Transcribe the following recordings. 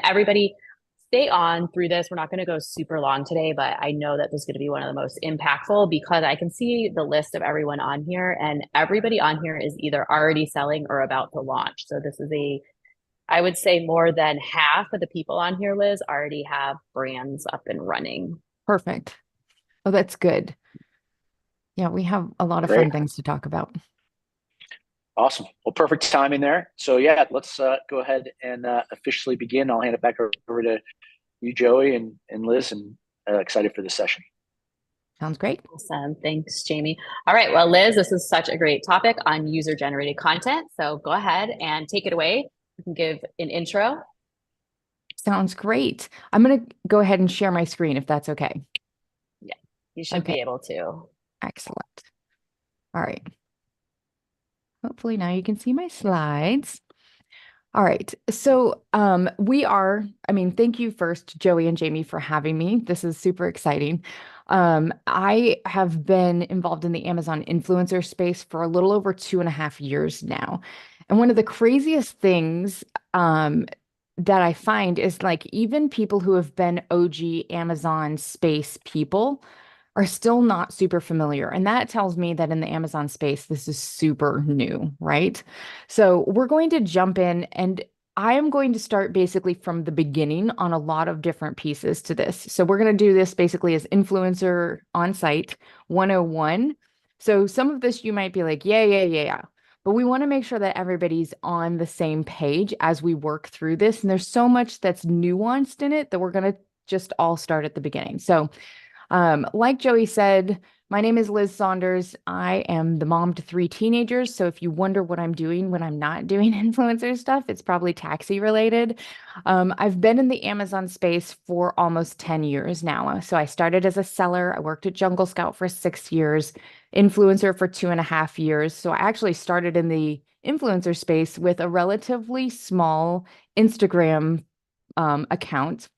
Everybody stay on through this. We're not going to go super long today, but I know that this is going to be one of the most impactful because I can see the list of everyone on here, and everybody on here is either already selling or about to launch. So this is I would say more than half of the people on here, Liz, already have brands up and running. Perfect. Oh, that's good. Yeah, we have a lot of Great. fun things to talk about. Awesome. Well, perfect timing there. So yeah, let's go ahead and officially begin. I'll hand it back over to you, Joey and Liz, and excited for this session. Sounds great. Awesome. Thanks, Jamie. All right. Well, Liz, this is such a great topic on user generated content. So go ahead and take it away. You can give an intro. Sounds great. I'm going to go ahead and share my screen if that's okay. Yeah, you should Okay, be able to. excellent. All right. Hopefully now you can see my slides. All right. So thank you first, Joey and Jamie, for having me. This is super exciting. I have been involved in the Amazon influencer space for a little over 2.5 years now. And one of the craziest things that I find is like even people who have been OG Amazon space people are still not super familiar. And that tells me that in the Amazon space, this is super new, right? So we're going to jump in and I am going to start basically from the beginning on a lot of different pieces to this. So we're going to do this basically as influencer on site 101. So some of this you might be like, yeah, yeah, yeah, yeah. But we want to make sure that everybody's on the same page as we work through this. And there's so much that's nuanced in it that we're going to just all start at the beginning. So like Joey said, my name is Liz Saunders. I am the mom to 3 teenagers. So if you wonder what I'm doing when I'm not doing influencer stuff, it's probably taxi related. I've been in the Amazon space for almost 10 years now. So I started as a seller. I worked at Jungle Scout for 6 years, influencer for 2.5 years. So I actually started in the influencer space with a relatively small Instagram account,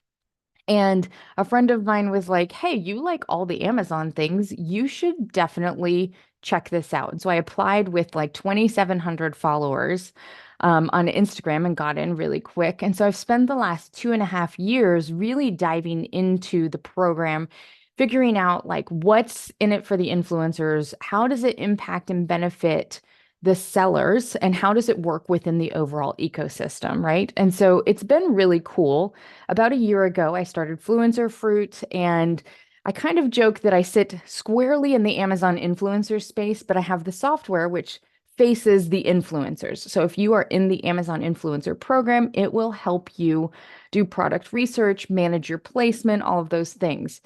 and a friend of mine was like, hey, you like all the Amazon things. You should definitely check this out. And so I applied with like 2,700 followers on Instagram and got in really quick. And so I've spent the last 2.5 years really diving into the program, figuring out like what's in it for the influencers, how does it impact and benefit the sellers, and how does it work within the overall ecosystem, right? And so it's been really cool. About a year ago, I started Fluencer Fruit, and I kind of joke that I sit squarely in the Amazon influencer space, but I have the software which faces the influencers. So if you are in the Amazon influencer program, it will help you do product research, manage your placement, all of those things.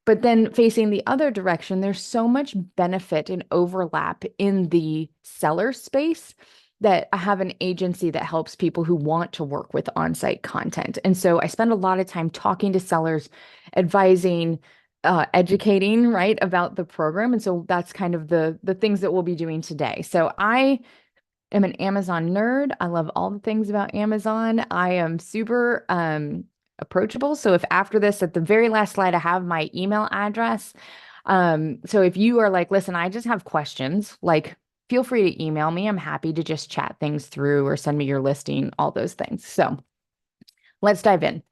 But then facing the other direction, there's so much benefit and overlap in the seller space that I have an agency that helps people who want to work with on-site content. And so I spend a lot of time talking to sellers, advising, educating, right, about the program. And so that's kind of the things that we'll be doing today. So I am an Amazon nerd. I love all the things about Amazon. I am super approachable. So if after this, at the very last slide, I have my email address. So if you are like, listen, I just have questions, like feel free to email me. I'm happy to just chat things through or send me your listing, all those things. So let's dive in.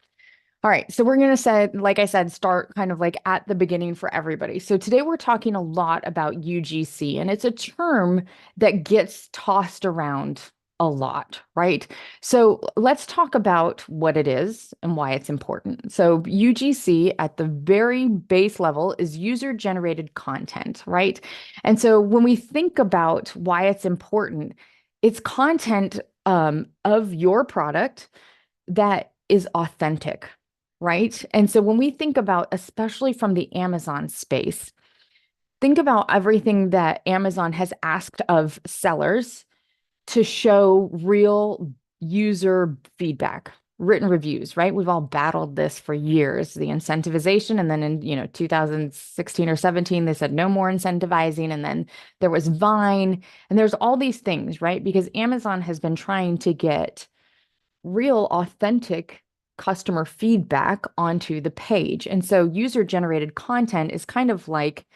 All right, so we're going to say, like I said, start kind of like at the beginning for everybody. So today we're talking a lot about UGC, and it's a term that gets tossed around a lot, right? So let's talk about what it is and why it's important. So UGC at the very base level is user-generated content, right? And so when we think about why it's important, it's content of your product that is authentic, right? And so when we think about, especially from the Amazon space, think about everything that Amazon has asked of sellers to show real user feedback, written reviews, right? We've all battled this for years, the incentivization. And then in, 2016 or 17, they said no more incentivizing. And then there was Vine, and there's all these things, right? Because Amazon has been trying to get real, authentic customer feedback onto the page. And so user generated content is kind of like,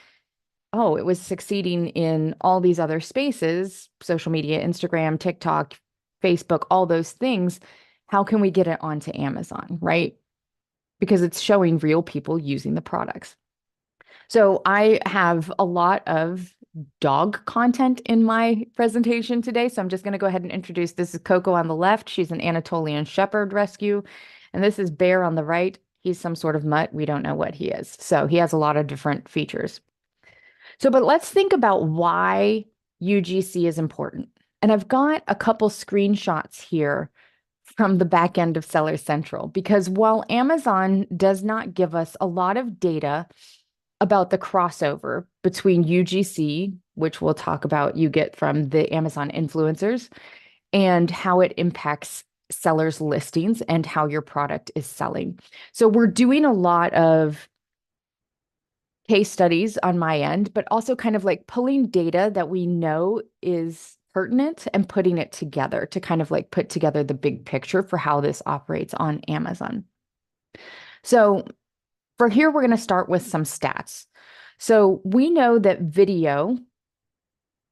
oh, it was succeeding in all these other spaces, social media, Instagram, TikTok, Facebook, all those things. how can we get it onto Amazon, right? Because it's showing real people using the products. So I have a lot of dog content in my presentation today. So I'm just going to go ahead and introduce, this is Coco on the left. She's an Anatolian Shepherd rescue. And this is Bear on the right. He's some sort of mutt. We don't know what he is. So he has a lot of different features. So, but let's think about why UGC is important. And I've got a couple screenshots here from the back end of Seller Central, because while Amazon does not give us a lot of data about the crossover between UGC, which we'll talk about, you get from the Amazon influencers, and how it impacts sellers' listings and how your product is selling. So we're doing a lot of case studies on my end, but also kind of like pulling data that we know is pertinent and putting it together to kind of like put together the big picture for how this operates on Amazon. So for here, we're going to start with some stats. So we know that video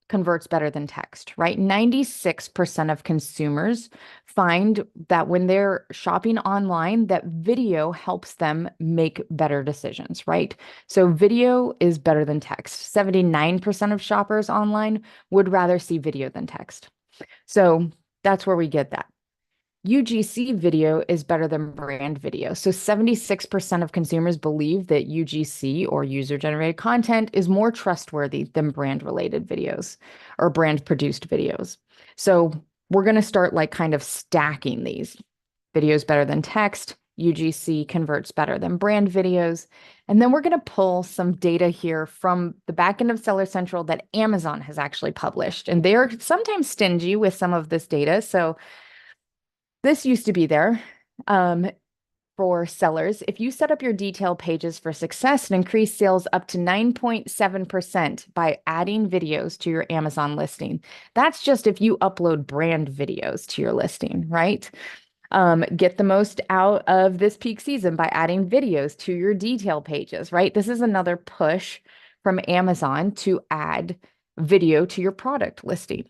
converts better than text, right? 96% of consumers find that when they're shopping online, that video helps them make better decisions, right? So video is better than text. 79% of shoppers online would rather see video than text. So that's where we get that. UGC video is better than brand video. So 76% of consumers believe that UGC, or user-generated content, is more trustworthy than brand-related videos or brand-produced videos. So we're going to start like kind of stacking these. Videos better than text, UGC converts better than brand videos. And then we're going to pull some data here from the back end of Seller Central that Amazon has actually published. And they're sometimes stingy with some of this data. So this used to be there for sellers. If you set up your detail pages for success and increase sales up to 9.7% by adding videos to your Amazon listing. That's just if you upload brand videos to your listing, right? Get the most out of this peak season by adding videos to your detail pages, right? This is another push from Amazon to add video to your product listing.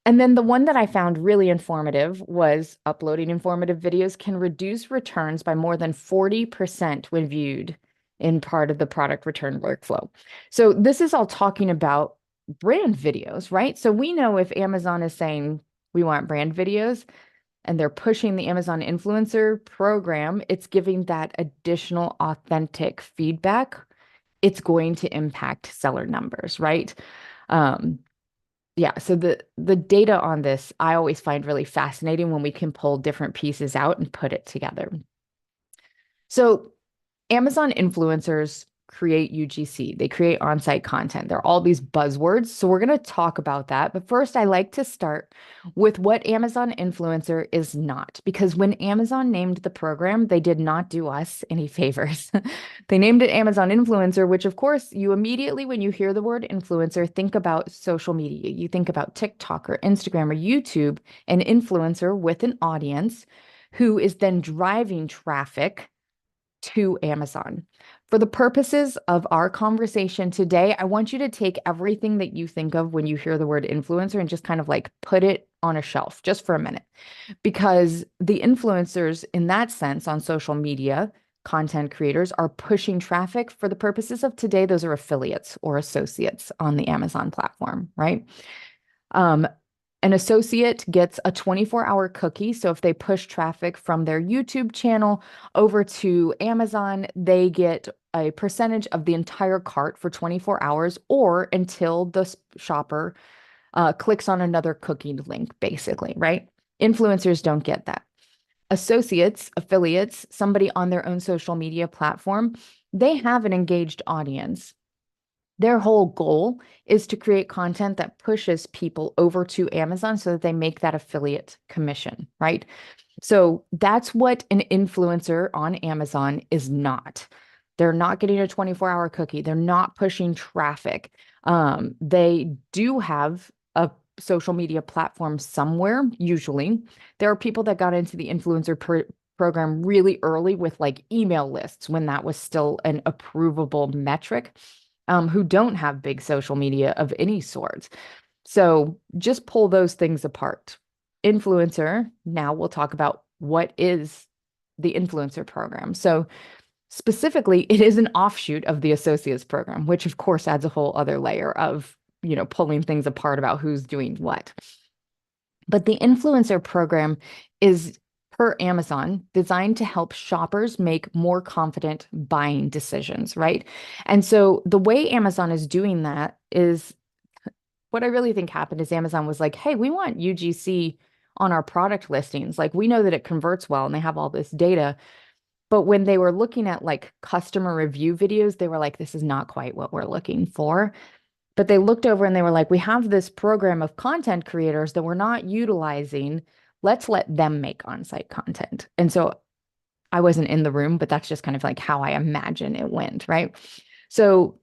And then the one that I found really informative was uploading informative videos can reduce returns by more than 40% when viewed in part of the product return workflow. So this is all talking about brand videos, right? So we know if Amazon is saying we want brand videos and they're pushing the Amazon influencer program, it's giving that additional authentic feedback. It's going to impact seller numbers, right? Yeah, so the data on this, I always find really fascinating when we can pull different pieces out and put it together. So Amazon influencers create UGC. They create on-site content. There are all these buzzwords. So we're going to talk about that. But first, I like to start with what Amazon influencer is not. Because when Amazon named the program, they did not do us any favors. They named it Amazon Influencer, which of course, you immediately, when you hear the word influencer, think about social media. You think about TikTok or Instagram or YouTube, an influencer with an audience who is then driving traffic to Amazon. For the purposes of our conversation today, I want you to take everything that you think of when you hear the word influencer and just kind of like put it on a shelf just for a minute. Because the influencers in that sense on social media, content creators are pushing traffic. For the purposes of today, those are affiliates or associates on the Amazon platform, right? An associate gets a 24-hour cookie. So if they push traffic from their YouTube channel over to Amazon, they get a percentage of the entire cart for 24 hours or until the shopper clicks on another cookie link, basically, right? Influencers don't get that. Associates, affiliates, somebody on their own social media platform, they have an engaged audience. Their whole goal is to create content that pushes people over to Amazon so that they make that affiliate commission, right? So that's what an influencer on Amazon is not. They're not getting a 24-hour cookie. They're not pushing traffic. They do have a social media platform somewhere, usually. There are people that got into the influencer program really early with like email lists when that was still an approvable metric. Who don't have big social media of any sort. So just pull those things apart. Influencer, now we'll talk about what is the influencer program. So specifically, it is an offshoot of the associates program, which of course adds a whole other layer of, pulling things apart about who's doing what. But the influencer program is, per Amazon, designed to help shoppers make more confident buying decisions, right? And so the way Amazon is doing that is, what I really think happened is Amazon was like, hey, we want UGC on our product listings. Like, we know that it converts well and they have all this data. But when they were looking at like customer review videos, they were like, this is not quite what we're looking for. But they looked over and they were like, we have this program of content creators that we're not utilizing. Let's let them make on-site content. And so I wasn't in the room, but that's just kind of like how I imagine it went, right? So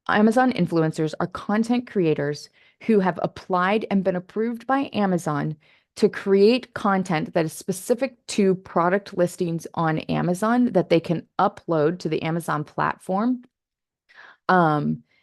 Amazon influencers are content creators who have applied and been approved by Amazon to create content that is specific to product listings on Amazon that they can upload to the Amazon platform,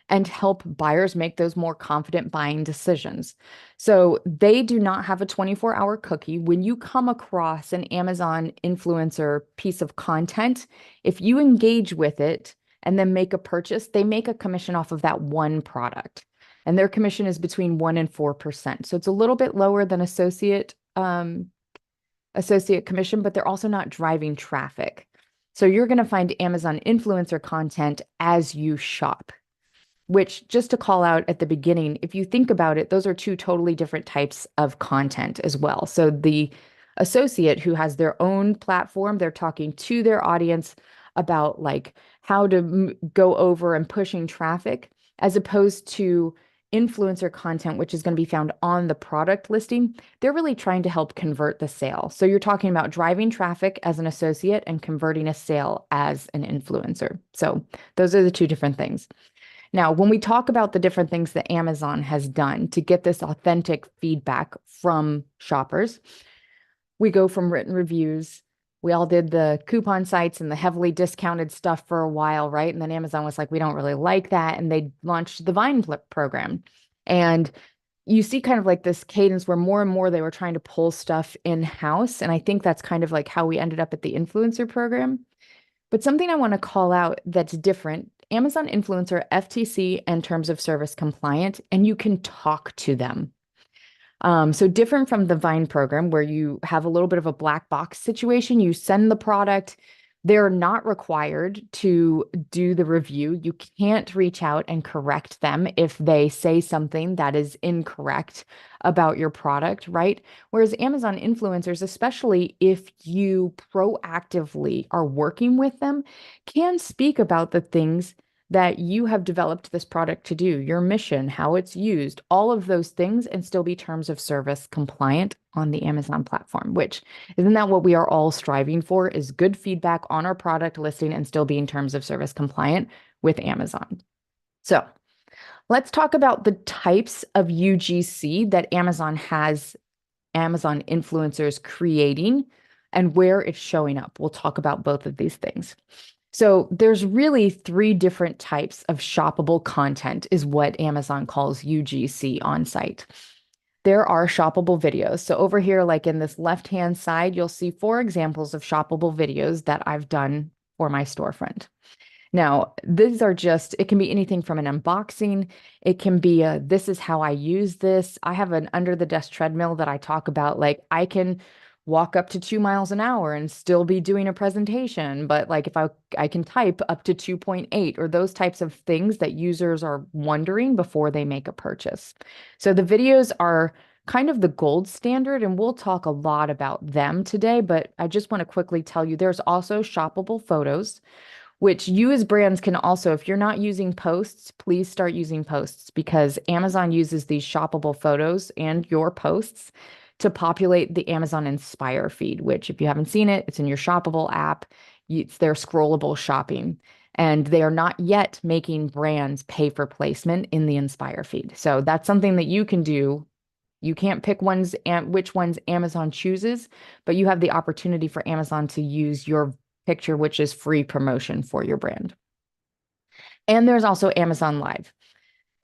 and help buyers make those more confident buying decisions. So they do not have a 24-hour cookie. When you come across an Amazon influencer piece of content, if you engage with it and then make a purchase, they make a commission off of that one product. And their commission is between 1% and 4%. So it's a little bit lower than associate commission, but they're also not driving traffic. So you're going to find Amazon influencer content as you shop, which, just to call out at the beginning, if you think about it, those are two totally different types of content as well. So the associate who has their own platform, they're talking to their audience about like how to go over and pushing traffic, as opposed to influencer content, which is going to be found on the product listing. They're really trying to help convert the sale. So you're talking about driving traffic as an associate and converting a sale as an influencer. So those are the two different things. Now, when we talk about the different things that Amazon has done to get this authentic feedback from shoppers, we go from written reviews. We all did the coupon sites and the heavily discounted stuff for a while, right? And then Amazon was like, we don't really like that. And they launched the Vine program. And you see kind of like this cadence where more and more they were trying to pull stuff in-house. And I think that's kind of like how we ended up at the influencer program. But something I want to call out that's different, Amazon influencer FTC and terms of service compliant, and you can talk to them. So different from the Vine program where you have a little bit of a black box situation. You send the product, they're not required to do the review. You can't reach out and correct them if they say something that is incorrect about your product, right? Whereas Amazon influencers, especially if you proactively are working with them, can speak about the things that you have developed this product to do, your mission, how it's used, all of those things, and still be terms of service compliant on the Amazon platform, which isn't that what we are all striving for, is good feedback on our product listing and still being terms of service compliant with Amazon. So let's talk about the types of UGC that Amazon has Amazon influencers creating and where it's showing up. We'll talk about both of these things. So there's really three different types of shoppable content is what Amazon calls UGC on site. There are shoppable videos. So over here, like in this left-hand side, you'll see 4 examples of shoppable videos that I've done for my storefront. Now, these are just, it can be anything from an unboxing. It can be a, this is how I use this. I have an under the desk treadmill that I talk about. Like I can walk up to 2 miles an hour and still be doing a presentation. But like if I can type up to 2.8 or those types of things that users are wondering before they make a purchase. So the videos are kind of the gold standard, and we'll talk a lot about them today. But I just want to quickly tell you, there's also shoppable photos, which you as brands can also, if you're not using posts, please start using posts, because Amazon uses these shoppable photos and your posts to populate the Amazon Inspire feed, which if you haven't seen it, it's in your shoppable app. It's their scrollable shopping. And they are not yet making brands pay for placement in the Inspire feed. So that's something that you can do. You can't pick which ones Amazon chooses, but you have the opportunity for Amazon to use your picture, which is free promotion for your brand. And there's also Amazon Live.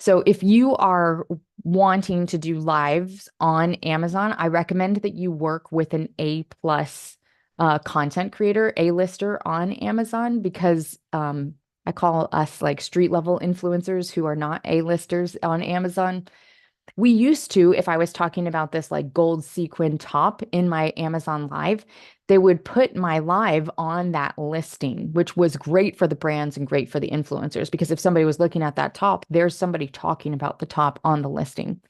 So if you are wanting to do lives on Amazon, I recommend that you work with an A+ content creator, A-lister on Amazon, because I call us like street level influencers who are not A-listers on Amazon. We used to, if I was talking about this like gold sequin top in my Amazon Live, they would put my live on that listing, which was great for the brands and great for the influencers, because if somebody was looking at that top, there's somebody talking about the top on the listing.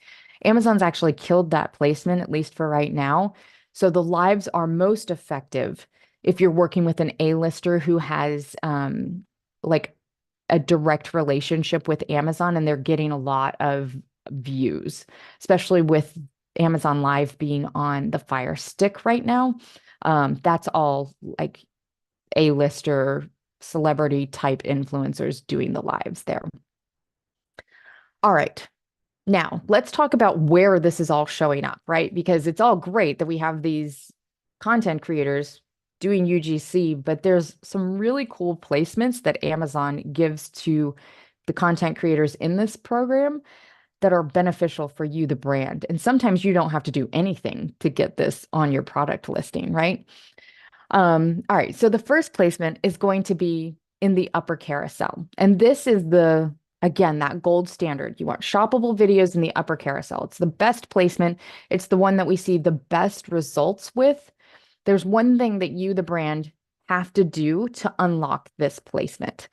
Amazon's actually killed that placement, at least for right now. So the lives are most effective if you're working with an A-lister who has like a direct relationship with Amazon and they're getting a lot of views, especially with Amazon Live being on the Fire Stick right now. That's all like A-lister celebrity type influencers doing the lives there. All right. Now, let's talk about where this is all showing up, right? Because it's all great that we have these content creators doing UGC, but there's some really cool placements that Amazon gives to the content creators in this program that are beneficial for you, the brand. And sometimes you don't have to do anything to get this on your product listing, right? All right, so the first placement is going to be in the upper carousel. And this is again, that gold standard. You want shoppable videos in the upper carousel. It's the best placement. It's the one that we see the best results with. There's one thing that you, the brand, have to do to unlock this placement.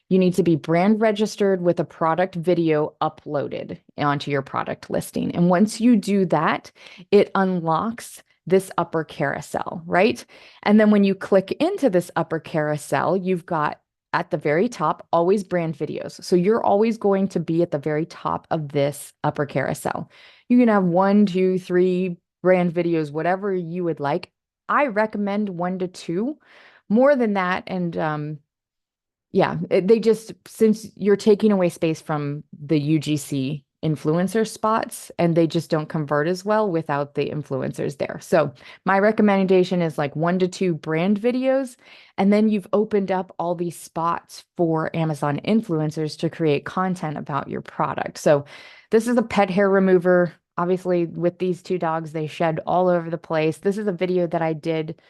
You need to be brand registered with a product video uploaded onto your product listing. And once you do that, it unlocks this upper carousel, right? And then when you click into this upper carousel, you've got at the very top, always brand videos. So you're always going to be at the very top of this upper carousel. You can have 1, 2, 3 brand videos, whatever you would like. I recommend 1 to 2. More than that, and yeah, since you're taking away space from the UGC influencer spots, and they just don't convert as well without the influencers there. So my recommendation is like 1 to 2 brand videos, and then you've opened up all these spots for Amazon influencers to create content about your product. So this is a pet hair remover. Obviously, with these 2 dogs, they shed all over the place. This is a video that I did.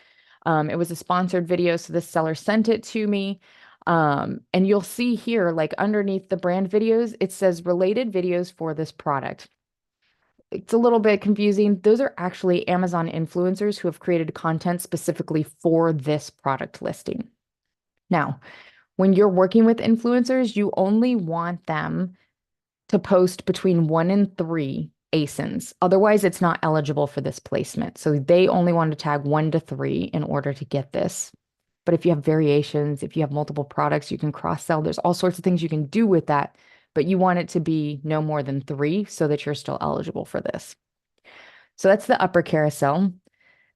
It was a sponsored video, so this seller sent it to me. And you'll see here, like underneath the brand videos, it says related videos for this product. It's a little bit confusing. Those are actually Amazon influencers who have created content specifically for this product listing. Now, when you're working with influencers, you only want them to post between 1 and 3 ASINs. Otherwise, it's not eligible for this placement. So they only want to tag 1 to 3 in order to get this. But if you have variations, if you have multiple products, you can cross-sell. There's all sorts of things you can do with that, but you want it to be no more than 3 so that you're still eligible for this. So that's the upper carousel.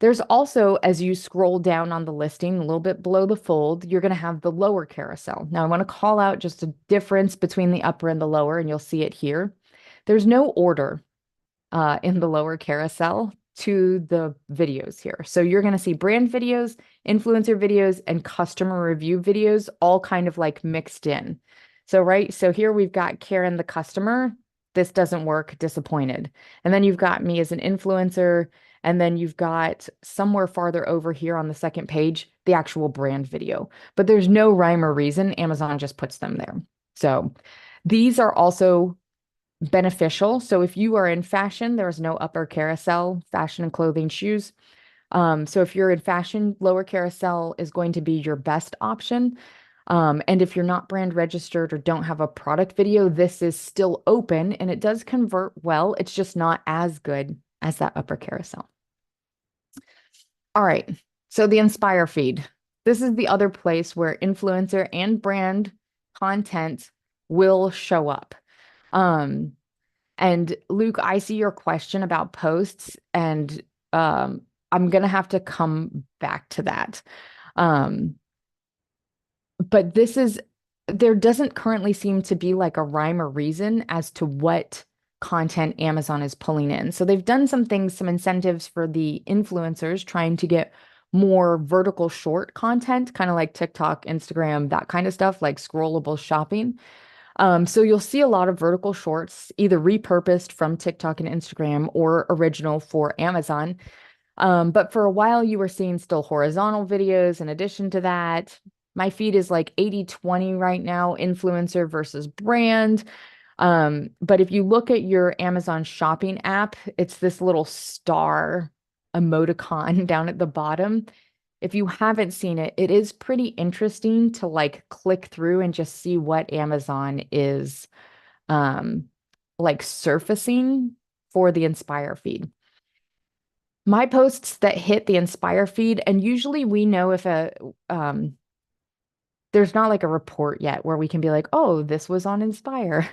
There's also, as you scroll down on the listing, a little bit below the fold, you're going to have the lower carousel. Now, I want to call out just a difference between the upper and the lower, and you'll see it here. There's no order in the lower carousel to the videos here. So you're going to see brand videos, influencer videos, and customer review videos all kind of like mixed in. So here we've got Karen, the customer. This doesn't work, disappointed. And then you've got me as an influencer. And then you've got somewhere farther over here on the second page, the actual brand video. But there's no rhyme or reason. Amazon just puts them there. So these are also beneficial. So if you are in fashion, there is no upper carousel, fashion and clothing, shoes. So if you're in fashion, lower carousel is going to be your best option. And if you're not brand registered or don't have a product video, this is still open and it does convert well. It's just not as good as that upper carousel. All right. So the Inspire feed. This is the other place where influencer and brand content will show up. And Luke, I see your question about posts, and I'm going to have to come back to that. But there doesn't currently seem to be like a rhyme or reason as to what content Amazon is pulling in. So they've done some things, some incentives for the influencers trying to get more vertical short content, kind of like TikTok, Instagram, that kind of stuff, like scrollable shopping. So you'll see a lot of vertical shorts, either repurposed from TikTok and Instagram or original for Amazon. But for a while, you were seeing still horizontal videos. In addition to that, my feed is like 80-20 right now, influencer versus brand. But if you look at your Amazon shopping app, it's this little star emoticon down at the bottom. If you haven't seen it, it is pretty interesting to like click through and just see what Amazon is like surfacing for the Inspire feed. My posts that hit the Inspire feed, and usually we know if there's not like a report yet where we can be like, oh, this was on Inspire.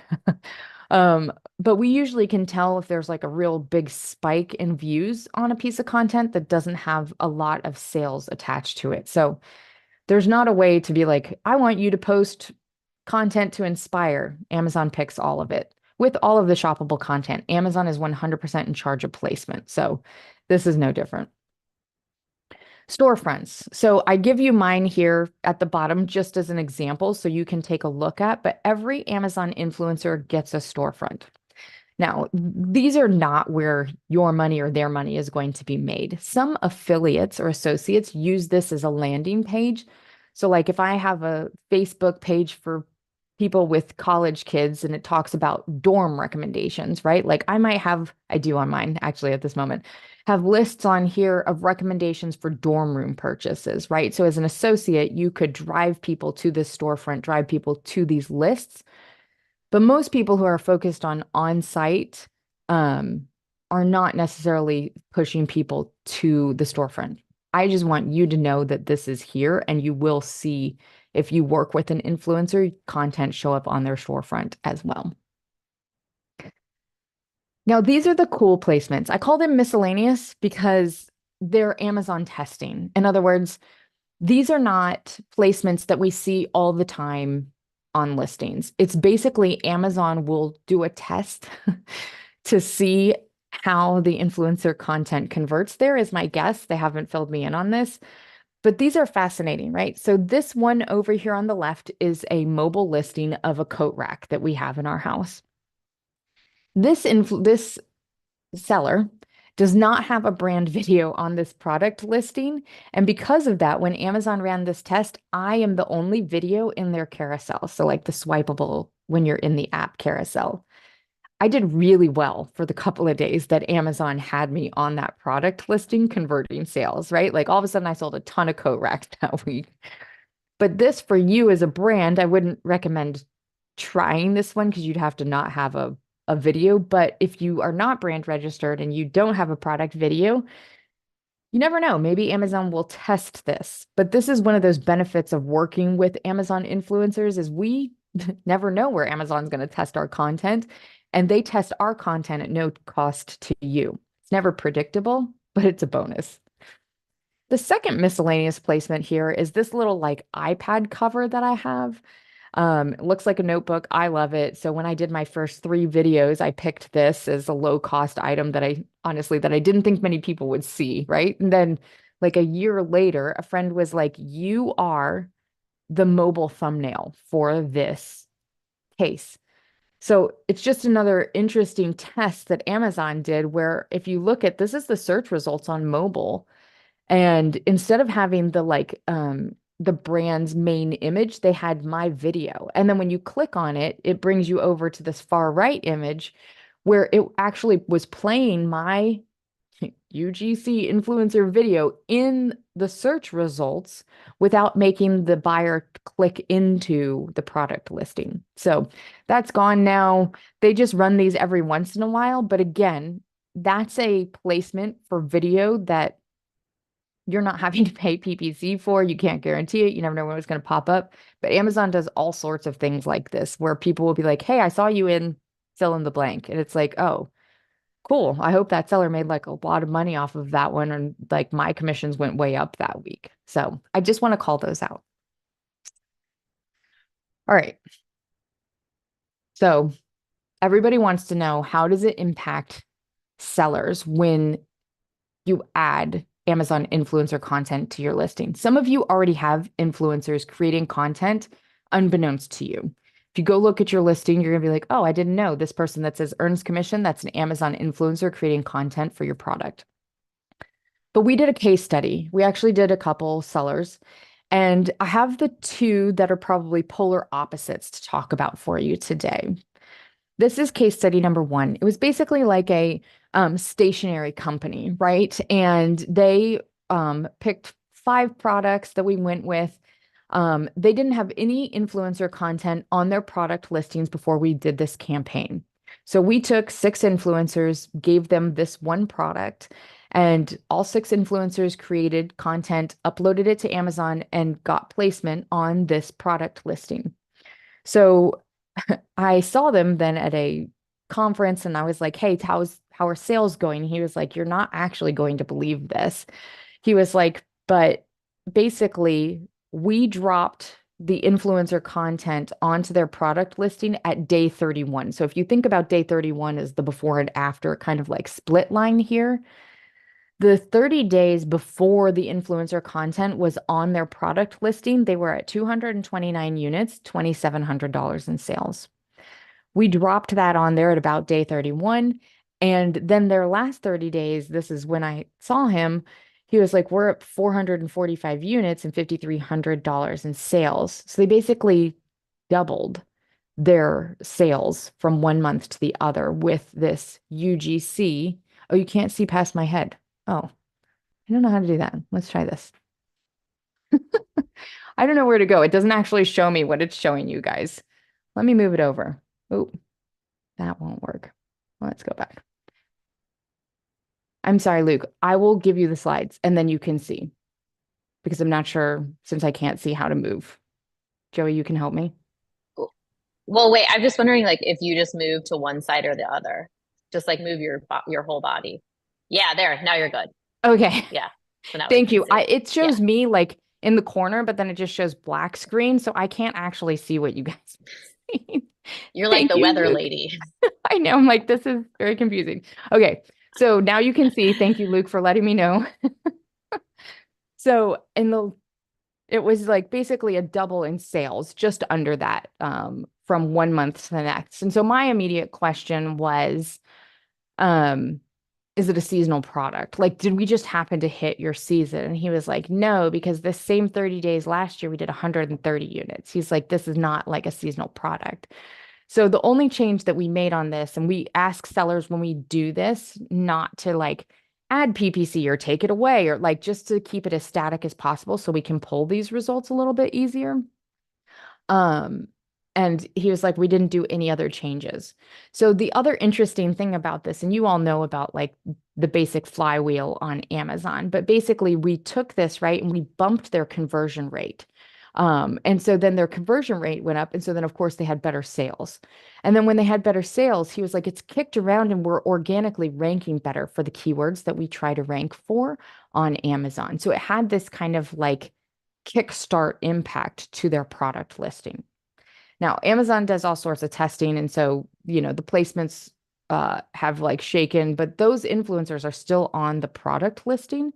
But we usually can tell if there's like a real big spike in views on a piece of content that doesn't have a lot of sales attached to it. So there's not a way to be like, I want you to post content to Inspire. Amazon picks all of it. With all of the shoppable content, Amazon is 100% in charge of placement. So this is no different. Storefronts. So I give you mine here at the bottom just as an example so you can take a look at, but every Amazon influencer gets a storefront. Now, these are not where your money or their money is going to be made. Some affiliates or associates use this as a landing page. So like if I have a Facebook page for people with college kids and it talks about dorm recommendations, right? Like I do on mine actually at this moment, have lists on here of recommendations for dorm room purchases, right? So as an associate, you could drive people to this storefront, drive people to these lists. But most people who are focused on site are not necessarily pushing people to the storefront. I just want you to know that this is here and you will see if you work with an influencer, content show up on their storefront as well. Now, these are the cool placements. I call them miscellaneous because they're Amazon testing. In other words, these are not placements that we see all the time on listings. It's basically Amazon will do a test to see how the influencer content converts. There is my guess. They haven't filled me in on this, but these are fascinating, right? So this one over here on the left is a mobile listing of a coat rack that we have in our house. This seller does not have a brand video on this product listing. And because of that, when Amazon ran this test, I am the only video in their carousel. So like the swipeable when you're in the app carousel. I did really well for the couple of days that Amazon had me on that product listing converting sales, right? Like all of a sudden I sold a ton of coat racks that week. But this for you as a brand, I wouldn't recommend trying this one because you'd have to not have a video. But if you are not brand registered and you don't have a product video, you never know. Maybe Amazon will test this. But this is one of those benefits of working with Amazon influencers is we never know where Amazon's going to test our content. And they test our content at no cost to you. It's never predictable, but it's a bonus. The second miscellaneous placement here is this little like iPad cover that I have. It looks like a notebook. I love it. So when I did my first 3 videos, I picked this as a low cost item that I didn't think many people would see, right? And then like a year later, a friend was like, you are the mobile thumbnail for this case. So it's just another interesting test that Amazon did where if you look at this is the search results on mobile. And instead of having the brand's main image, they had my video. And then when you click on it, it brings you over to this far right image where it actually was playing my UGC influencer video in the search results without making the buyer click into the product listing. So that's gone now. They just run these every once in a while. But again, that's a placement for video that you're not having to pay PPC for. You can't guarantee it. You never know when it's going to pop up. But Amazon does all sorts of things like this where people will be like, hey, I saw you in fill in the blank. And it's like, oh, cool. I hope that seller made like a lot of money off of that one. And like my commissions went way up that week. So I just want to call those out. All right. So everybody wants to know, how does it impact sellers when you add Amazon influencer content to your listing? Some of you already have influencers creating content unbeknownst to you. If you go look at your listing, you're going to be like, oh, I didn't know this person that says earns commission. That's an Amazon influencer creating content for your product. But we did a case study. We actually did a couple sellers, and I have the two that are probably polar opposites to talk about for you today. This is case study number one. It was basically like a stationery company, right? And they picked 5 products that we went with. They didn't have any influencer content on their product listings before we did this campaign. So we took 6 influencers, gave them this one product, and all 6 influencers created content, uploaded it to Amazon, and got placement on this product listing. So I saw them then at a conference and I was like, hey, how are sales going? He was like, you're not actually going to believe this. He was like, but basically, we dropped the influencer content onto their product listing at day 31. So if you think about day 31 as the before and after kind of like split line here, the 30 days before the influencer content was on their product listing, they were at 229 units, $2,700 in sales. We dropped that on there at about day 31. And then their last 30 days, this is when I saw him, he was like, we're at 445 units and $5,300 in sales. So they basically doubled their sales from one month to the other with this UGC. Oh, you can't see past my head. Oh, I don't know how to do that. Let's try this. I don't know where to go. It doesn't actually show me what it's showing you guys. Let me move it over. Oh, that won't work. Let's go back. I'm sorry, Luke. I will give you the slides and then you can see because I'm not sure since I can't see how to move. Joey, you can help me. Well, wait, I'm just wondering like if you just move to one side or the other. Just like move your whole body. Yeah, there. Now you're good. Okay. Yeah. So now we Thank can you. see. It Yeah. shows me like in the corner, but then it just shows black screen, so I can't actually see what you guys see. You're like Thank the you, weather Luke. lady. I know. I'm like, this is very confusing. Okay. So now you can see. Thank you, Luke, for letting me know. So it was like basically a double in sales, just under that, from one month to the next. And so my immediate question was, is it a seasonal product? Like, did we just happen to hit your season? And he was like, no, because this same 30 days last year, we did 130 units. He's like, this is not like a seasonal product. So the only change that we made on this, and we ask sellers when we do this, not to like add PPC or take it away, or like just to keep it as static as possible so we can pull these results a little bit easier. Um, and he was like, we didn't do any other changes. So the other interesting thing about this, and you all know about like the basic flywheel on Amazon, but basically we took this, right, and we bumped their conversion rate. And so then their conversion rate went up. And so then, of course, they had better sales. And then when they had better sales, he was like, it's kicked around and we're organically ranking better for the keywords that we try to rank for on Amazon. So it had this kind of like kickstart impact to their product listing. Now, Amazon does all sorts of testing. And so, the placements have like shaken, but those influencers are still on the product listing,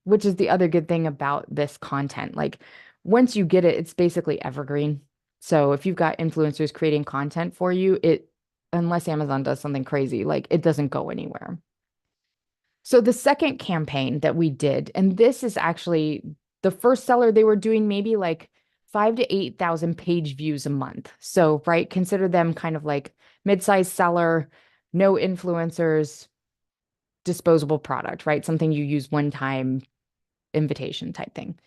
which is the other good thing about this content. Like once you get it, it's basically evergreen. So if you've got influencers creating content for you, unless Amazon does something crazy, like it doesn't go anywhere. So the second campaign that we did, and this is actually the first seller, they were doing maybe like 5,000 to 8,000 page views a month. So, right, consider them kind of like mid-sized seller, no influencers, disposable product, right? Something you use one time, invitation type thing.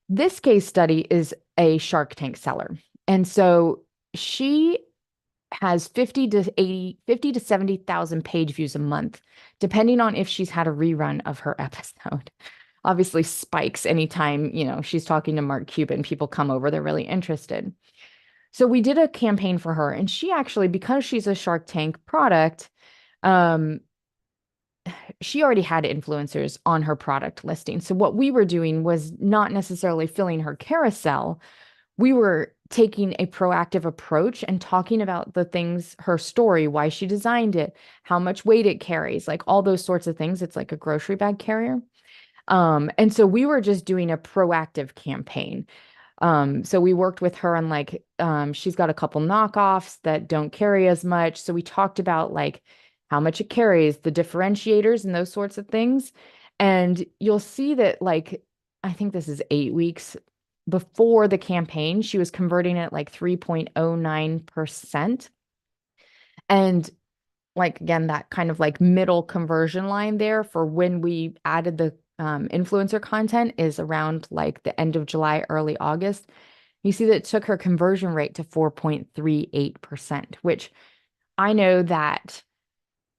This case study is a Shark Tank seller. And so she has 50 to 70,000 page views a month, depending on if she's had a rerun of her episode. Obviously spikes anytime, she's talking to Mark Cuban, people come over, they're really interested. So we did a campaign for her, and she actually, because she's a Shark Tank product, she already had influencers on her product listing. So what we were doing was not necessarily filling her carousel. We were taking a proactive approach and talking about the things, her story, why she designed it, how much weight it carries, like all those sorts of things. It's like a grocery bag carrier. And so we were just doing a proactive campaign. So we worked with her on like, she's got a couple knockoffs that don't carry as much. So we talked about like how much it carries, the differentiators and those sorts of things. And you'll see that, like, I think this is 8 weeks before the campaign, she was converting at like 3.09%. And like, again, that kind of like middle conversion line there for when we added the influencer content is around like the end of July, early August. You see that it took her conversion rate to 4.38%, which I know that,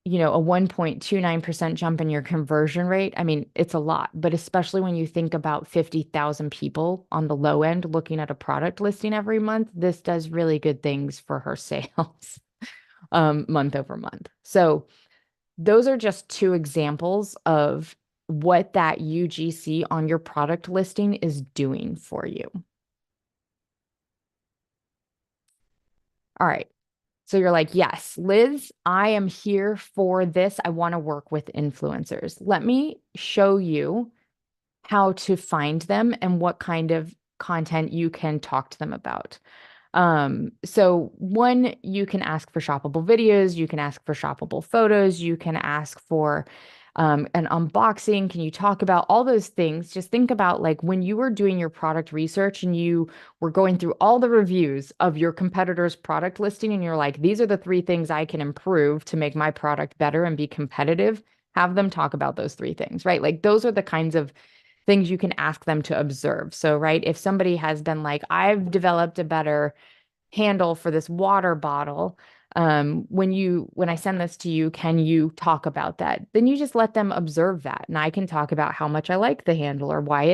you know, a 1.29% jump in your conversion rate, I mean, it's a lot, but especially when you think about 50,000 people on the low end looking at a product listing every month, this does really good things for her sales month over month. So those are just two examples of what that UGC on your product listing is doing for you. All right. So you're like, yes, Liz, I am here for this. I want to work with influencers. Let me show you how to find them and what kind of content you can talk to them about. So one, you can ask for shoppable videos, you can ask for shoppable photos, you can ask for an unboxing. Can you talk about all those things? Just think about like when you were doing your product research and you were going through all the reviews of your competitor's product listing, and you're like, these are the 3 things I can improve to make my product better and be competitive. Have them talk about those 3 things, right? Like those are the kinds of things you can ask them to observe. So, right, if somebody has been like, I've developed a better handle for this water bottle, when I send this to you, can you talk about that? Then you just let them observe that, and I can talk about how much I like the handle or why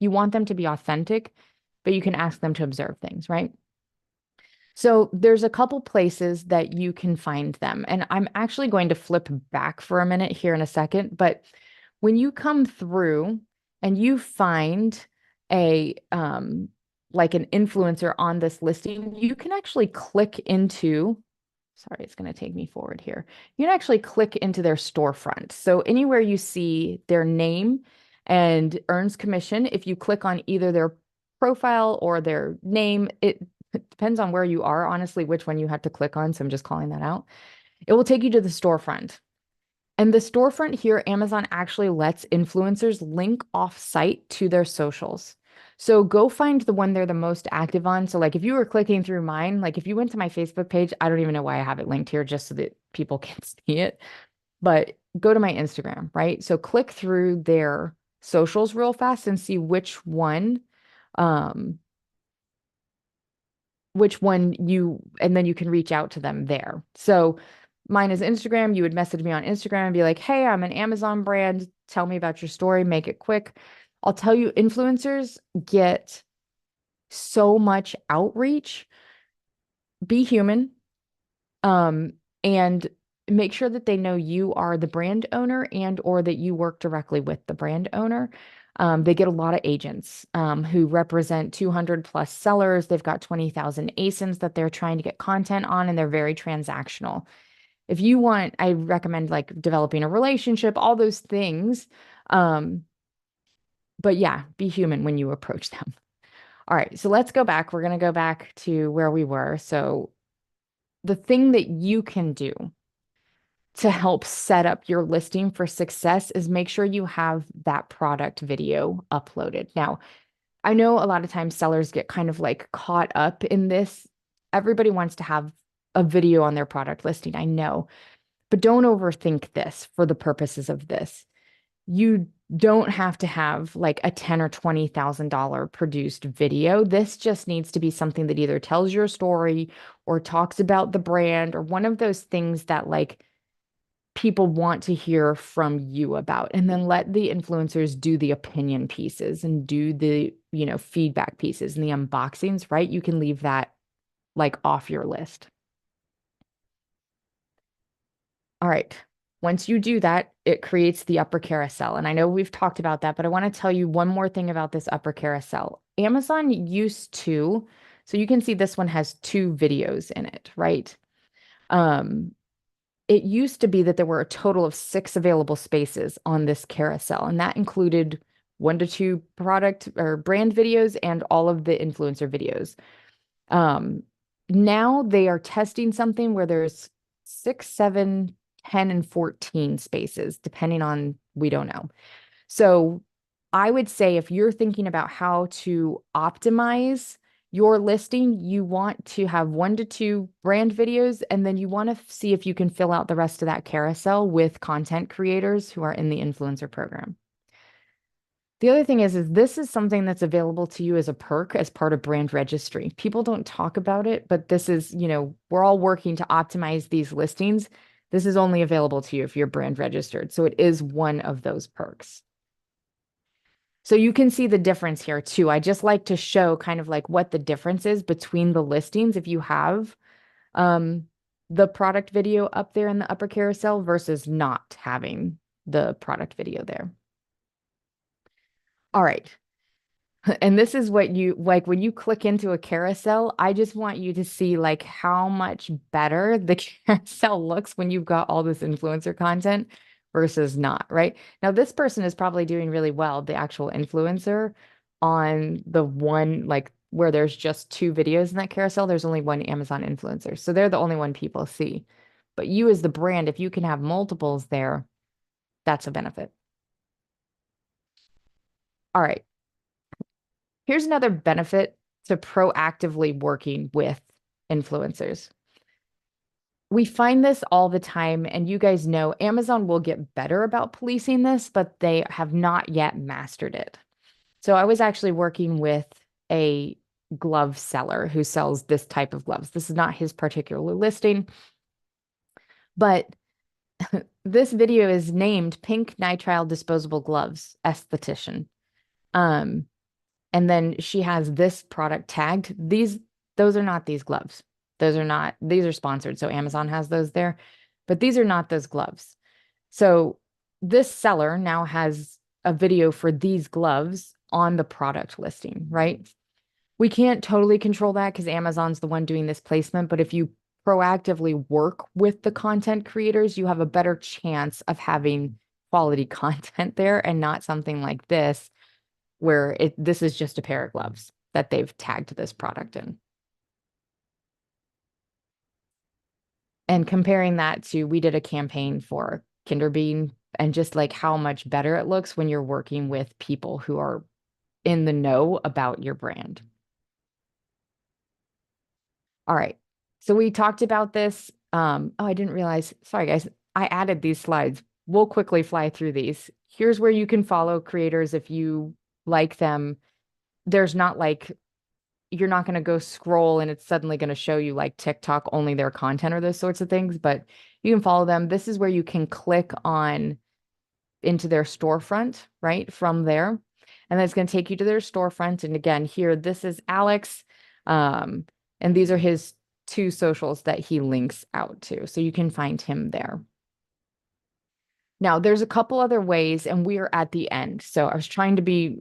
you want them to be authentic, but you can ask them to observe things, right? So there's a couple places that you can find them, and I'm actually going to flip back for a minute here in a second, but when you come through and you find a like an influencer on this listing, you can actually click into, sorry, it's going to take me forward here. You can actually click into their storefront. So anywhere you see their name and earns commission, if you click on either their profile or their name, it depends on where you are, honestly, which one you have to click on. So I'm just calling that out. It will take you to the storefront. And the storefront here, Amazon actually lets influencers link off site to their socials. So go find the one they're the most active on. So like if you were clicking through mine, like if you went to my Facebook page, I don't even know why I have it linked here just so that people can see it, but go to my Instagram, right? So click through their socials real fast and see which one and then you can reach out to them there. So mine is Instagram. You would message me on Instagram and be like, hey, I'm an Amazon brand. Tell me about your story. Make it quick. I'll tell you, influencers get so much outreach. Be human. And make sure that they know you are the brand owner and or that you work directly with the brand owner. They get a lot of agents who represent 200 plus sellers. They've got 20,000 ASINs that they're trying to get content on, and they're very transactional. If you want, I recommend like developing a relationship, all those things. But yeah, be human when you approach them. All right, so let's go back. We're going to go back to where we were. So the thing that you can do to help set up your listing for success is make sure you have that product video uploaded. Now, I know a lot of times sellers get kind of like caught up in this. Everybody wants to have a video on their product listing, I know, but don't overthink this for the purposes of this. You don't have to have like a $10,000 or $20,000 produced video. This just needs to be something that either tells your story or talks about the brand or one of those things that like people want to hear from you about, and then let the influencers do the opinion pieces and do the, feedback pieces and the unboxings, right? You can leave that like off your list. All right. Once you do that, it creates the upper carousel. And I know we've talked about that, but I want to tell you one more thing about this upper carousel. Amazon used to, so you can see this one has 2 videos in it, right? It used to be that there were a total of 6 available spaces on this carousel, and that included 1 to 2 product or brand videos and all of the influencer videos. Now they are testing something where there's 6, 7, 10 and 14 spaces, depending on, we don't know. So I would say if you're thinking about how to optimize your listing, you want to have 1 to 2 brand videos, and then you want to see if you can fill out the rest of that carousel with content creators who are in the influencer program. The other thing is this is something that's available to you as a perk as part of brand registry. People don't talk about it, but this is, we're all working to optimize these listings. This is only available to you if you're brand registered. So it is one of those perks. So you can see the difference here too. I just like to show kind of like what the difference is between the listings if you have the product video up there in the upper carousel versus not having the product video there. All right. And this is what you like when you click into a carousel. I just want you to see like how much better the carousel looks when you've got all this influencer content versus not, right? Now, this person is probably doing really well, the actual influencer, on the one like where there's just 2 videos in that carousel. There's only one Amazon influencer. So they're the only one people see. But you as the brand, if you can have multiples there, that's a benefit. All right. Here's another benefit to proactively working with influencers. We find this all the time, and you guys know Amazon will get better about policing this, but they have not yet mastered it. So I was actually working with a glove seller who sells this type of gloves. This is not his particular listing, but this video is named Pink Nitrile Disposable Gloves Esthetician. And then she has this product tagged. Those are not these gloves. These are sponsored. So Amazon has those there, but these are not those gloves. So this seller now has a video for these gloves on the product listing, right? We can't totally control that because Amazon's the one doing this placement, but if you proactively work with the content creators, you have a better chance of having quality content there and not something like this where this is just a pair of gloves that they've tagged this product in. And comparing that to, we did a campaign for Kinder Bean and just like how much better it looks when you're working with people who are in the know about your brand. All right. So we talked about this. Oh, I didn't realize. Sorry, guys. I added these slides. We'll quickly fly through these. Here's where you can follow creators if you like them. There's not like, you're not going to go scroll and it's suddenly going to show you like TikTok only their content or those sorts of things, but you can follow them. This is where you can click on into their storefront, right? From there. And that's going to take you to their storefront. And again, here, this is Alex. And these are his 2 socials that he links out to. So you can find him there. Now, there's a couple other ways, and we are at the end. So I was trying to be,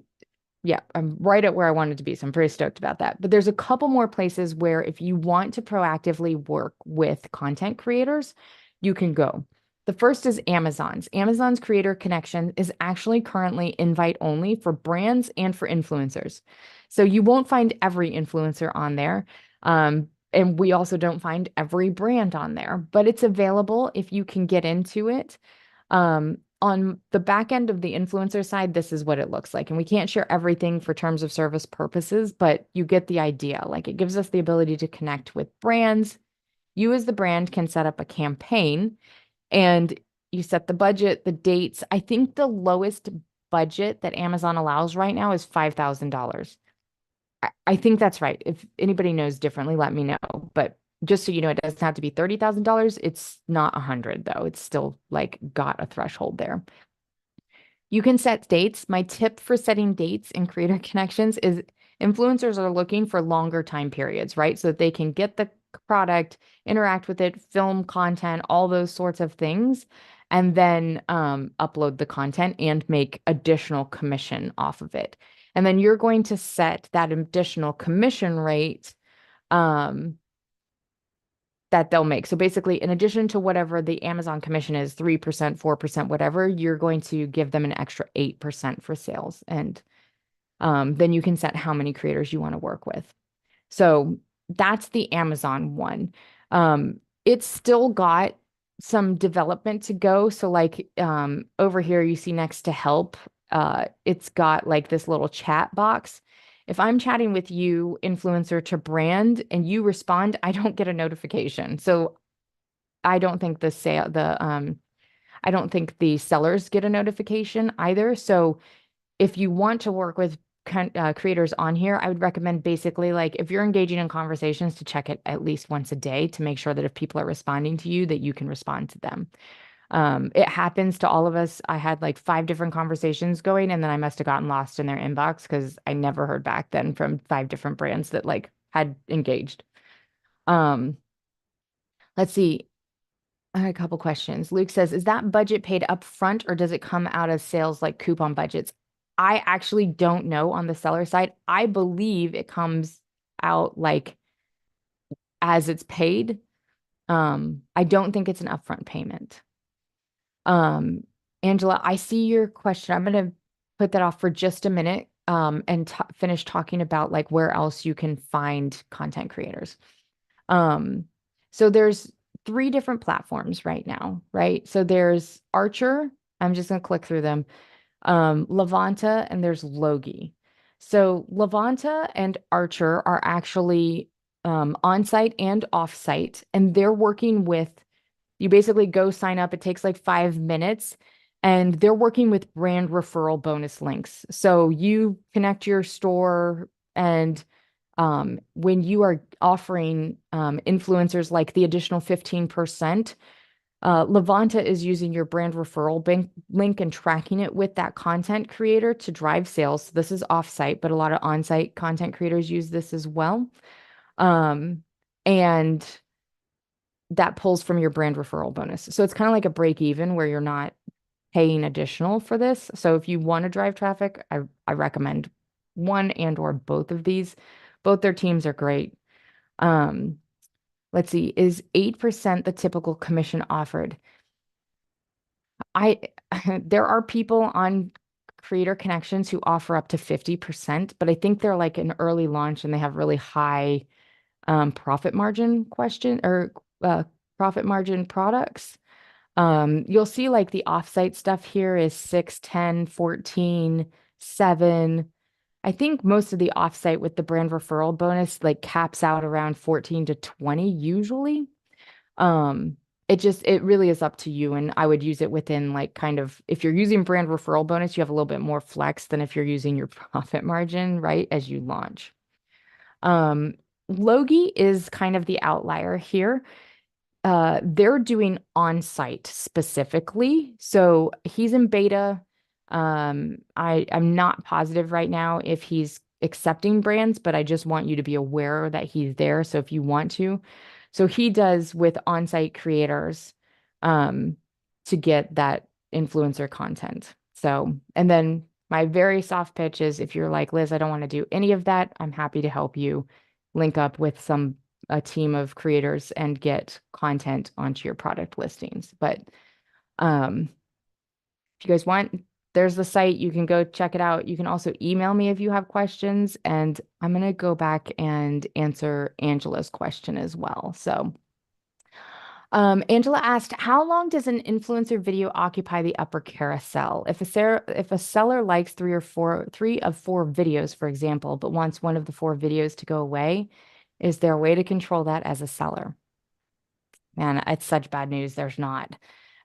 I'm right at where I wanted to be. So I'm very stoked about that. But there's a couple more places where if you want to proactively work with content creators, you can go. The first is Amazon's. Amazon's Creator Connection is actually currently invite only for brands and for influencers. So you won't find every influencer on there. And we also don't find every brand on there, but it's available if you can get into it. On the back end of the influencer side, this is what it looks like. And we can't share everything for terms of service purposes, but you get the idea. Like, it gives us the ability to connect with brands. You as the brand can set up a campaign and you set the budget, the dates. I think the lowest budget that Amazon allows right now is $5,000. I think that's right. If anybody knows differently, let me know. But just so you know, it doesn't have to be $30,000. It's not 100 though. It's still like got a threshold there. You can set dates. My tip for setting dates in Creator Connections is influencers are looking for longer time periods, right? So that they can get the product, interact with it, film content, all those sorts of things, and then upload the content and make additional commission off of it. And then you're going to set that additional commission rate that they'll make. So basically, in addition to whatever the Amazon commission is, 3%, 4%, whatever, you're going to give them an extra 8% for sales. And then you can set how many creators you want to work with. So that's the Amazon one. It's still got some development to go. So like over here you see next to help, it's got like this little chat box. If I'm chatting with you, influencer to brand, and you respond, I don't get a notification. So I don't think I don't think the sellers get a notification either. So if you want to work with creators on here, I would recommend basically like if you're engaging in conversations to check it at least once a day to make sure that if people are responding to you, that you can respond to them. It happens to all of us. I had like 5 different conversations going, and then I must have gotten lost in their inbox because I never heard back then from 5 different brands that like had engaged. Um, let's see. I had a couple questions. Luke says, is that budget paid up front or does it come out of sales like coupon budgets? I actually don't know on the seller side. I believe it comes out like as it's paid. I don't think it's an upfront payment. Angela, I see your question. I'm going to put that off for just a minute and finish talking about like where else you can find content creators. So there's 3 different platforms right now, right? So there's Archer. I'm just going to click through them. Levanta, and there's Logi. So Levanta and Archer are actually on-site and off-site, and they're working with, you basically go sign up. It takes like 5 minutes, and they're working with brand referral bonus links. So you connect your store, and when you are offering influencers like the additional 15%, Levanta is using your brand referral link and tracking it with that content creator to drive sales. So this is offsite, but a lot of on-site content creators use this as well. And that pulls from your brand referral bonus. So it's kind of like a break even where you're not paying additional for this. So if you want to drive traffic, I recommend one and or both of these. Both their teams are great. Let's see, is 8% the typical commission offered? There are people on Creator Connections who offer up to 50%, but I think they're like an early launch and they have really high profit margin profit margin products. You'll see like the offsite stuff here is 6, 10, 14, 7. I think most of the offsite with the brand referral bonus like caps out around 14 to 20 usually. It really is up to you. And I would use it within like kind of, if you're using brand referral bonus, you have a little bit more flex than if you're using your profit margin, right, as you launch. Logi is kind of the outlier here. They're doing on-site specifically. So he's in beta. I'm not positive right now if he's accepting brands, but I just want you to be aware that he's there. So if you want to. So he does with on-site creators to get that influencer content. So, and then my very soft pitch is if you're like, Liz, I don't want to do any of that, I'm happy to help you link up with a team of creators and get content onto your product listings. But if you guys want, there's the site. You can go check it out. You can also email me if you have questions. And I'm going to go back and answer Angela's question as well. So Angela asked, how long does an influencer video occupy the upper carousel? If a seller likes 3 of 4 videos, for example, but wants one of the 4 videos to go away, is there a way to control that as a seller? Man, it's such bad news. There's not.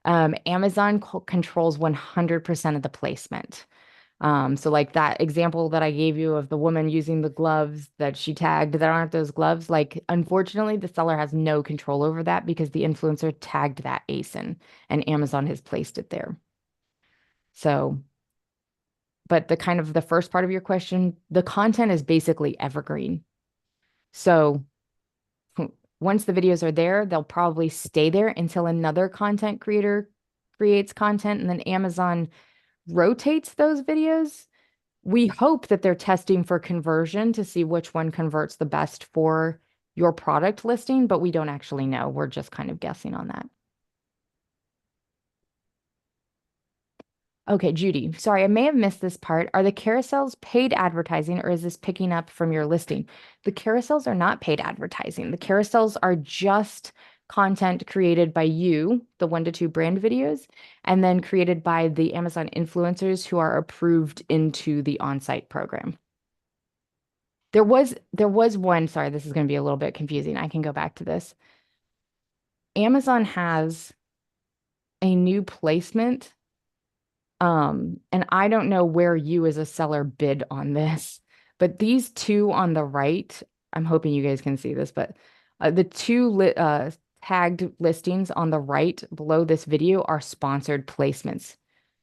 Amazon controls 100% of the placement. So like that example that I gave you of the woman using the gloves that she tagged that aren't those gloves, like unfortunately the seller has no control over that because the influencer tagged that ASIN and Amazon has placed it there. So, but the first part of your question, the content is basically evergreen. So once the videos are there, they'll probably stay there until another content creator creates content and then Amazon rotates those videos. We hope that they're testing for conversion to see which one converts the best for your product listing, but we don't actually know. We're just kind of guessing on that. Okay, Judy, sorry, I may have missed this part. Are the carousels paid advertising or is this picking up from your listing? The carousels are not paid advertising. The carousels are just content created by you, the 1 to 2 brand videos, and then created by the Amazon influencers who are approved into the on-site program. There was one, sorry, this is going to be a little bit confusing. I can go back to this. Amazon has a new placement. And I don't know where you as a seller bid on this, but these two on the right, I'm hoping you guys can see this, but the two tagged listings on the right below this video are sponsored placements.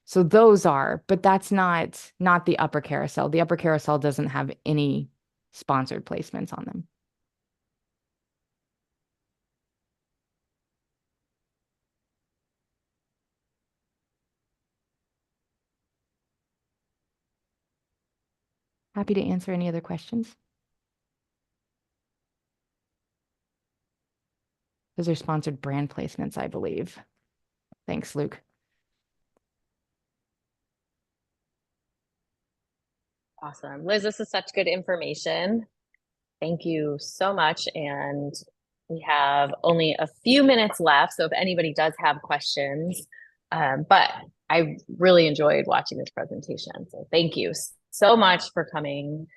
So those are, but that's not the upper carousel. The upper carousel doesn't have any sponsored placements on them. Happy to answer any other questions. Those are sponsored brand placements, I believe. Thanks, Luke. Awesome. Liz, this is such good information. Thank you so much. And we have only a few minutes left. So if anybody does have questions, but I really enjoyed watching this presentation. So thank you so much for coming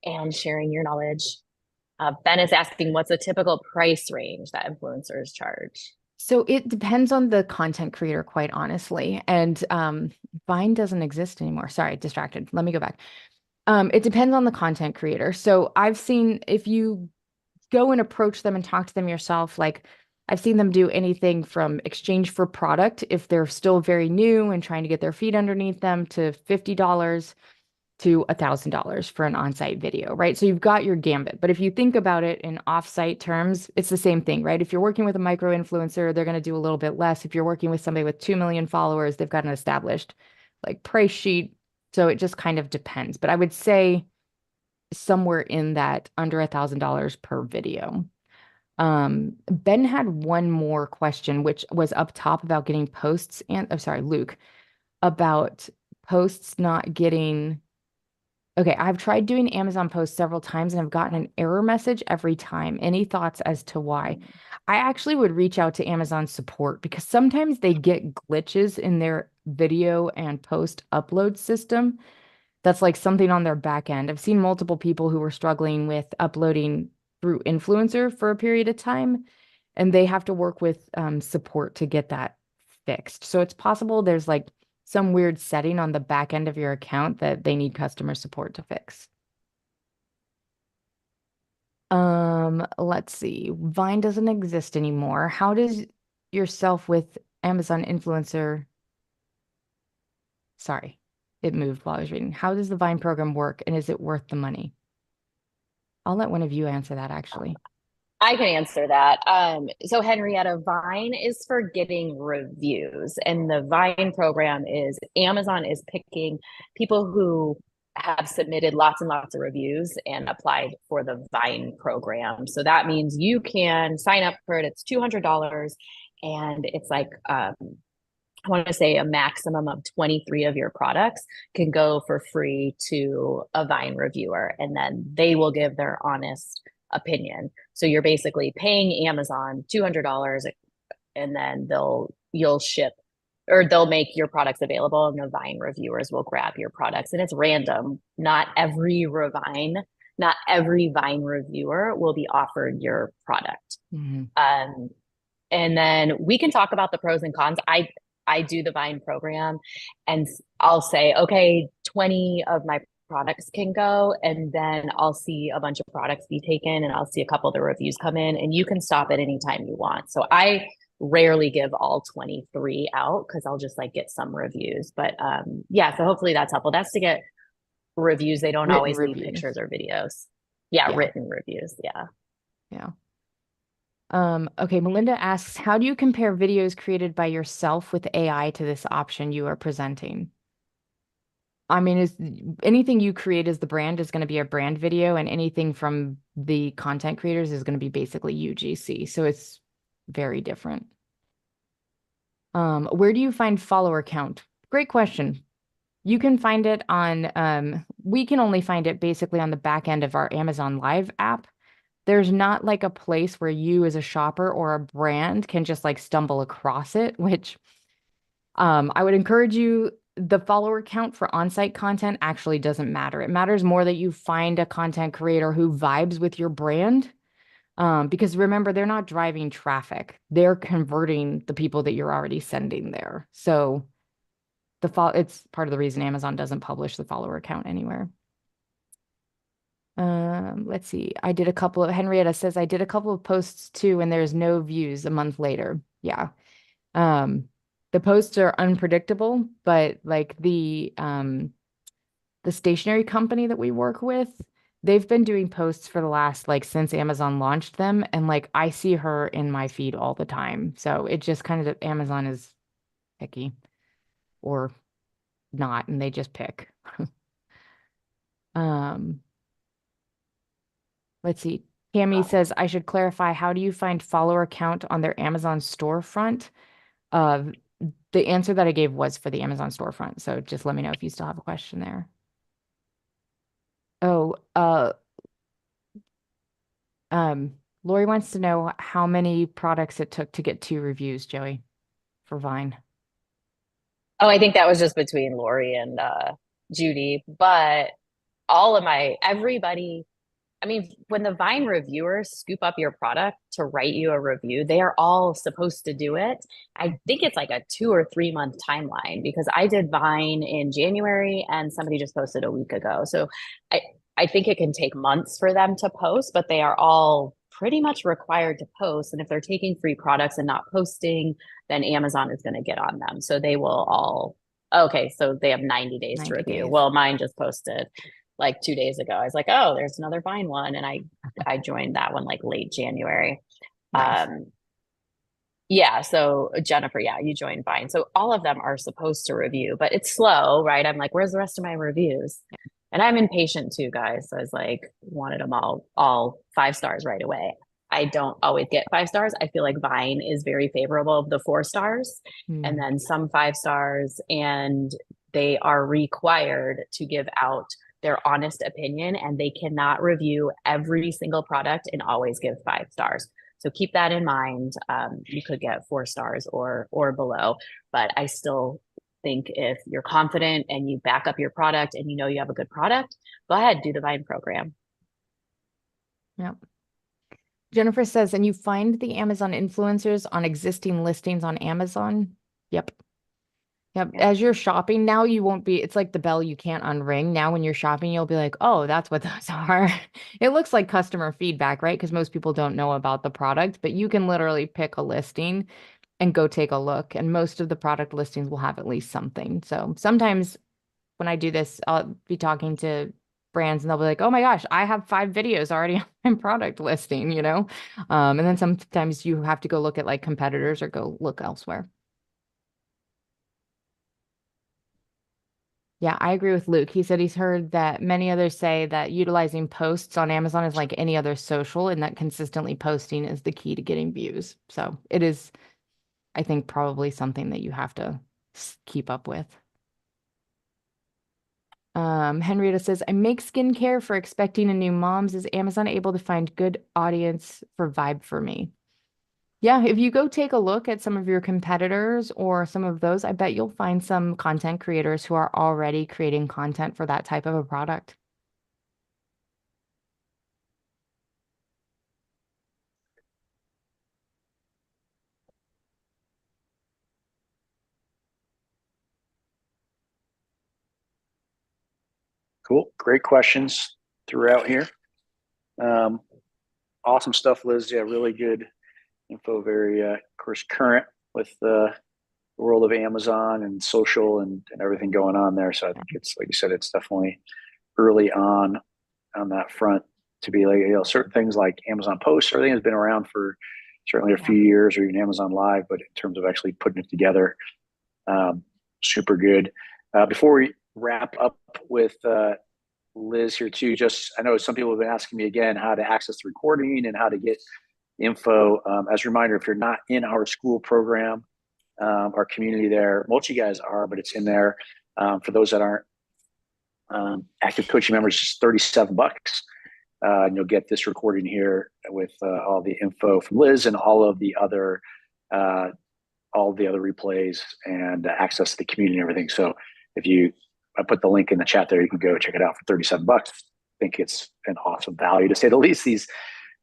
and sharing your knowledge. Ben is asking, what's a typical price range that influencers charge? So it depends on the content creator, quite honestly. And Vine doesn't exist anymore. Sorry, distracted. Let me go back. It depends on the content creator. So I've seen, if you go and approach them and talk to them yourself, like I've seen them do anything from exchange for product, if they're still very new and trying to get their feet underneath them, to $50 to $1,000 for an on-site video, right? So you've got your gambit. But if you think about it in off-site terms, it's the same thing, right? If you're working with a micro influencer, they're going to do a little bit less. If you're working with somebody with 2 million followers, they've got an established like price sheet. So it just kind of depends. But I would say somewhere in that under $1,000 per video. Ben had one more question, which was up top about getting posts, and I'm sorry, Luke, about posts not getting. Okay, I've tried doing Amazon posts several times and I've gotten an error message every time. Any thoughts as to why? I actually would reach out to Amazon support because sometimes they get glitches in their video and post upload system. That's like something on their back end. I've seen multiple people who were struggling with uploading through Influencer for a period of time, and they have to work with support to get that fixed. So it's possible there's like some weird setting on the back end of your account that they need customer support to fix. Let's see. Vine doesn't exist anymore. How does yourself with Amazon influencer? Sorry, it moved while I was reading. How does the Vine program work and is it worth the money? I'll let one of you answer that actually. I can answer that. So Henrietta, Vine is for getting reviews, and the Vine program is Amazon is picking people who have submitted lots and lots of reviews and applied for the Vine program. So that means you can sign up for it. It's $200, and it's like I want to say a maximum of 23 of your products can go for free to a Vine reviewer, and then they will give their honest opinion. So you're basically paying Amazon $200 and then you'll ship or they'll make your products available and the Vine reviewers will grab your products. And it's random. Not every Vine reviewer will be offered your product. Mm-hmm. And then we can talk about the pros and cons. I do the Vine program and I'll say, okay, 20 of my products can go, and then I'll see a bunch of products be taken and I'll see a couple of the reviews come in, and you can stop at any time you want. So I rarely give all 23 out because I'll just like get some reviews. But yeah, so hopefully that's helpful. That's to get reviews. They don't written always leave pictures or videos. Yeah, written reviews. Yeah. Okay, Melinda asks, how do you compare videos created by yourself with AI to this option you are presenting? I mean, is anything you create as the brand is going to be a brand video, and anything from the content creators is going to be basically UGC. So it's very different. Where do you find follower count? Great question. You can find it on, we can only find it basically on the back end of our Amazon Live app. there's not like a place where you as a shopper or a brand can just like stumble across it, which I would encourage you. The follower count for on-site content actually doesn't matter. It matters more that you find a content creator who vibes with your brand. Because remember, they're not driving traffic. They're converting the people that you're already sending there. So it's part of the reason Amazon doesn't publish the follower count anywhere. Let's see. Henrietta says, I did a couple of posts too, and there's no views a month later. Yeah. The posts are unpredictable, but like the stationery company that we work with, they've been doing posts for the last like since Amazon launched them, and like I see her in my feed all the time. So it just kind of Amazon is picky or not, and they just pick. Let's see. Tammy says, I should clarify, how do you find follower count on their Amazon storefront? The answer that I gave was for the Amazon storefront. So just let me know if you still have a question there. Oh, Lori wants to know how many products it took to get 2 reviews, Joey, for Vine. Oh, I think that was just between Lori and Judy, but everybody, I mean, when the Vine reviewers scoop up your product to write you a review, they are all supposed to do it. I think it's like a 2 or 3 month timeline because I did Vine in January and somebody just posted a week ago. So I think it can take months for them to post, but they are all pretty much required to post. And if they're taking free products and not posting, then Amazon is going to get on them. So they will all, okay, so they have 90 days to 90 review. days. Well, mine just posted like 2 days ago. I was like, oh, there's another Vine one. And I joined that one like late January. Nice. Yeah. So Jennifer, yeah, you joined Vine. So all of them are supposed to review, but it's slow, right? I'm like, where's the rest of my reviews? And I'm impatient too, guys. So I was like, wanted them all 5 stars right away. I don't always get 5 stars. I feel like Vine is very favorable of the 4 stars and then some 5 stars, and they are required to give out their honest opinion, and they cannot review every single product and always give 5 stars. So keep that in mind. You could get 4 stars or below, but I still think if you're confident and you back up your product and you know you have a good product, go ahead, do the Vine program. Yep. Jennifer says, and you find the Amazon influencers on existing listings on Amazon? Yep. Yep. Yeah. As you're shopping now, you won't be, it's like the bell you can't unring. Now, when you're shopping, you'll be like, oh, that's what those are. It looks like customer feedback, right? Because most people don't know about the product, but you can literally pick a listing and go take a look. And most of the product listings will have at least something. So sometimes when I do this, I'll be talking to brands and they'll be like, oh my gosh, I have 5 videos already on my product listing, you know? And then sometimes you have to go look at like competitors or go look elsewhere. Yeah, I agree with Luke. He said he's heard that many others say that utilizing posts on Amazon is like any other social, and that consistently posting is the key to getting views. So it is, I think, probably something that you have to keep up with. Henrietta says, I make skincare for expecting a new moms. Is Amazon able to find good audience for Vibe for me? Yeah, if you go take a look at some of your competitors or some of those, I bet you'll find some content creators who are already creating content for that type of a product. Cool. Great questions throughout here. Awesome stuff, Liz. Yeah, really good info. Very, of course, current with the world of Amazon and social and everything going on there. So I think it's, like you said, it's definitely early on that front to be like, certain things like Amazon Post, everything has been around for certainly a few years, or even Amazon Live, but in terms of actually putting it together, super good. Before we wrap up with Liz here too, just, I know some people have been asking me again how to access the recording and how to get info. As a reminder, if you're not in our school program, our community there, most of you guys are, but it's in there. For those that aren't active coaching members, just $37. And you'll get this recording here with all the info from Liz and all the other replays and access to the community and everything. So I put the link in the chat there, you can go check it out for $37. I think it's an awesome value, to say the least. These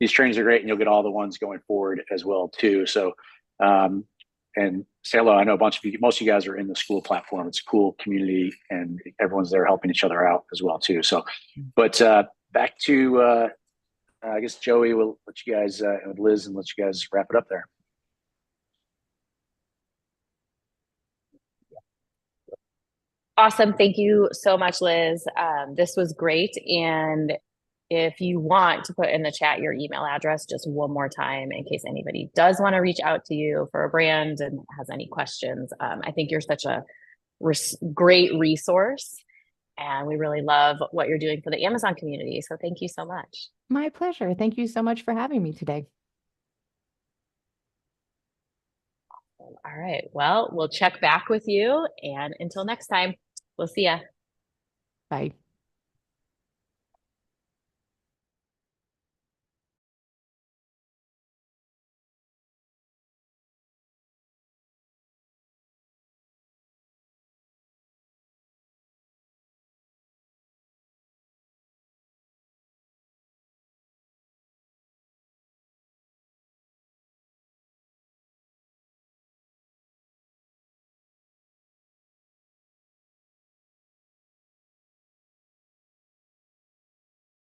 trainings are great, and you'll get all the ones going forward as well too. So and say hello. I know most of you guys are in the Skool platform. It's a cool community, and everyone's there helping each other out as well too. So, but back to I guess Joey will let you guys and Liz and let you guys wrap it up there. Awesome. Thank you so much, Liz. This was great. And if you want to put in the chat your email address just one more time, in case anybody does want to reach out to you for a brand and has any questions, I think you're such a great resource. And we really love what you're doing for the Amazon community. So thank you so much. My pleasure. Thank you so much for having me today. All right. Well, we'll check back with you. And until next time, we'll see ya. Bye.